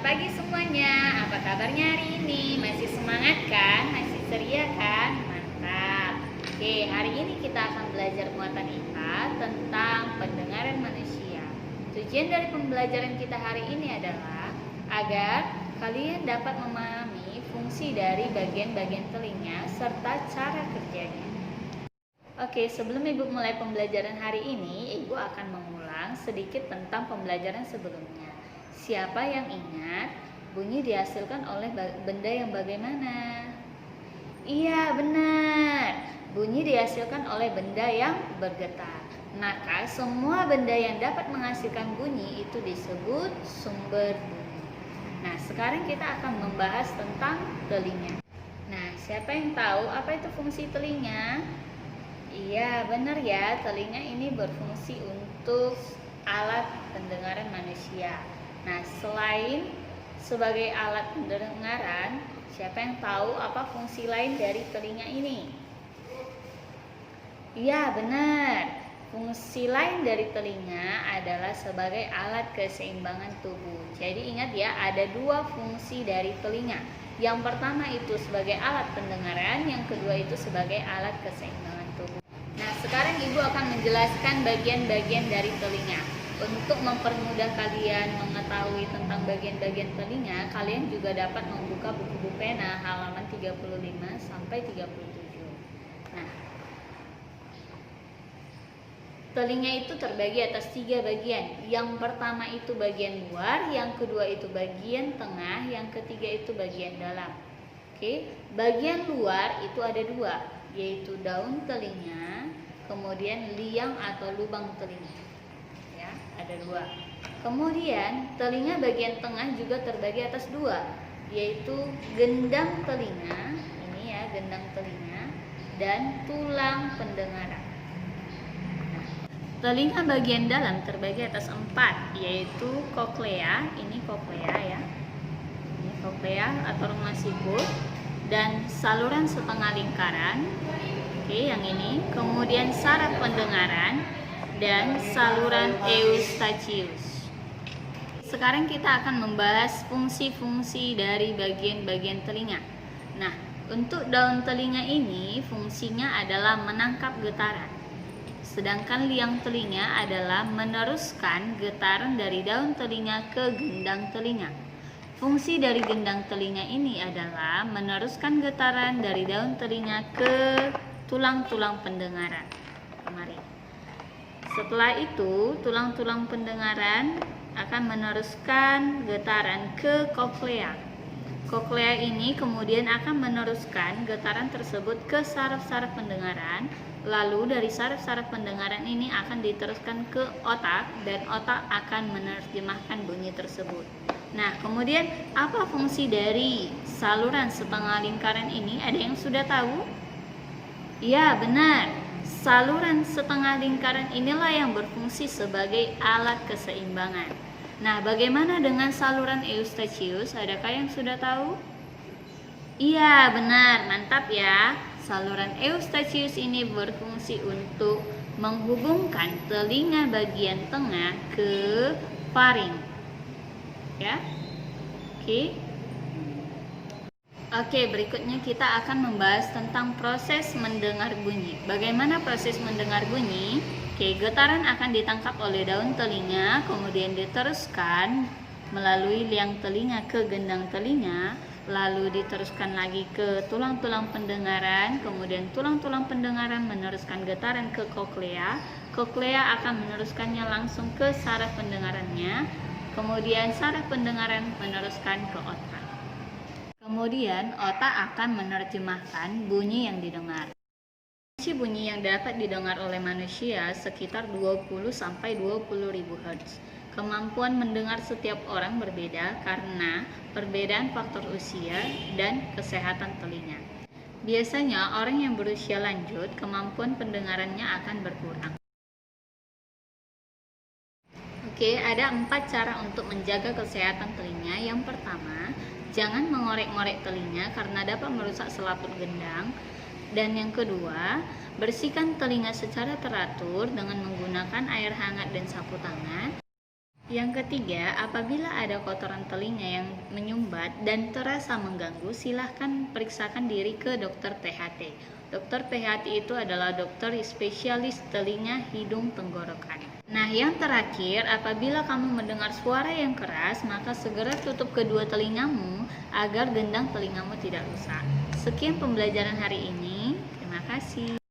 pagi semuanya, apa kabarnya hari ini? Masih semangat kan? Masih ceria kan? Mantap. Oke, hari ini kita akan belajar muatan IPA tentang pendengaran manusia. Tujuan dari pembelajaran kita hari ini adalah agar kalian dapat memahami fungsi dari bagian-bagian telinga serta cara kerjanya. Oke, sebelum Ibu mulai pembelajaran hari ini, Ibu akan mengulang sedikit tentang pembelajaran sebelumnya. Siapa yang ingat bunyi dihasilkan oleh benda yang bagaimana? Iya, benar. Bunyi dihasilkan oleh benda yang bergetar. Maka semua benda yang dapat menghasilkan bunyi itu disebut sumber bunyi. Nah, sekarang kita akan membahas tentang telinga. Nah, siapa yang tahu apa itu fungsi telinga? Iya, benar ya. Telinga ini berfungsi untuk alat pendengaran manusia. Nah, selain sebagai alat pendengaran, siapa yang tahu apa fungsi lain dari telinga ini? Iya, benar. Fungsi lain dari telinga adalah sebagai alat keseimbangan tubuh. Jadi ingat ya, ada dua fungsi dari telinga. Yang pertama itu sebagai alat pendengaran, yang kedua itu sebagai alat keseimbangan tubuh. Nah, sekarang Ibu akan menjelaskan bagian-bagian dari telinga. Untuk mempermudah kalian mengetahui tentang bagian-bagian telinga, kalian juga dapat membuka buku pena halaman 35 sampai 37. Nah, telinga itu terbagi atas 3 bagian. Yang pertama itu bagian luar, yang kedua itu bagian tengah, yang ketiga itu bagian dalam. Oke, bagian luar itu ada 2, yaitu daun telinga, kemudian liang atau lubang telinga. Ya, ada 2. Kemudian telinga bagian tengah juga terbagi atas 2, yaitu gendang telinga, ini ya gendang telinga, dan tulang pendengaran. Telinga bagian dalam terbagi atas 4, yaitu koklea, ini koklea ya, ini koklea atau rumah siput, dan saluran setengah lingkaran, oke yang ini, kemudian saraf pendengaran, dan saluran eustachius. Sekarang kita akan membahas fungsi-fungsi dari bagian-bagian telinga. Nah, untuk daun telinga ini fungsinya adalah menangkap getaran. Sedangkan liang telinga adalah meneruskan getaran dari daun telinga ke gendang telinga. Fungsi dari gendang telinga ini adalah meneruskan getaran dari daun telinga ke tulang-tulang pendengaran. Kemarin. Setelah itu, tulang-tulang pendengaran akan meneruskan getaran ke koklea. Koklea ini kemudian akan meneruskan getaran tersebut ke saraf-saraf pendengaran. Lalu dari saraf-saraf pendengaran ini akan diteruskan ke otak dan otak akan menerjemahkan bunyi tersebut. Nah, kemudian apa fungsi dari saluran setengah lingkaran ini? Ada yang sudah tahu? Ya, benar. Saluran setengah lingkaran inilah yang berfungsi sebagai alat keseimbangan. Nah, bagaimana dengan saluran eustachius? Adakah yang sudah tahu? Iya, benar. Mantap ya. Saluran eustachius ini berfungsi untuk menghubungkan telinga bagian tengah ke faring. Ya. Oke, berikutnya kita akan membahas tentang proses mendengar bunyi. Bagaimana proses mendengar bunyi? Oke, getaran akan ditangkap oleh daun telinga, kemudian diteruskan melalui liang telinga ke gendang telinga, lalu diteruskan lagi ke tulang-tulang pendengaran, kemudian tulang-tulang pendengaran meneruskan getaran ke koklea, koklea akan meneruskannya langsung ke saraf pendengarannya, kemudian saraf pendengaran meneruskan ke otak. Kemudian otak akan menerjemahkan bunyi yang didengar. Bunyi yang dapat didengar oleh manusia sekitar 20 sampai 20.000 Hz. Kemampuan mendengar setiap orang berbeda karena perbedaan faktor usia dan kesehatan telinga. Biasanya orang yang berusia lanjut kemampuan pendengarannya akan berkurang. Oke, ada 4 cara untuk menjaga kesehatan telinga. Yang pertama, jangan mengorek-ngorek telinga karena dapat merusak selaput gendang. Dan yang kedua, bersihkan telinga secara teratur dengan menggunakan air hangat dan sapu tangan. Yang ketiga, apabila ada kotoran telinga yang menyumbat dan terasa mengganggu, silahkan periksakan diri ke dokter PHT. Dokter PHT itu adalah dokter spesialis telinga, hidung, tenggorokan. Nah, yang terakhir, apabila kamu mendengar suara yang keras, maka segera tutup kedua telingamu agar gendang telingamu tidak rusak. Sekian pembelajaran hari ini. Terima kasih.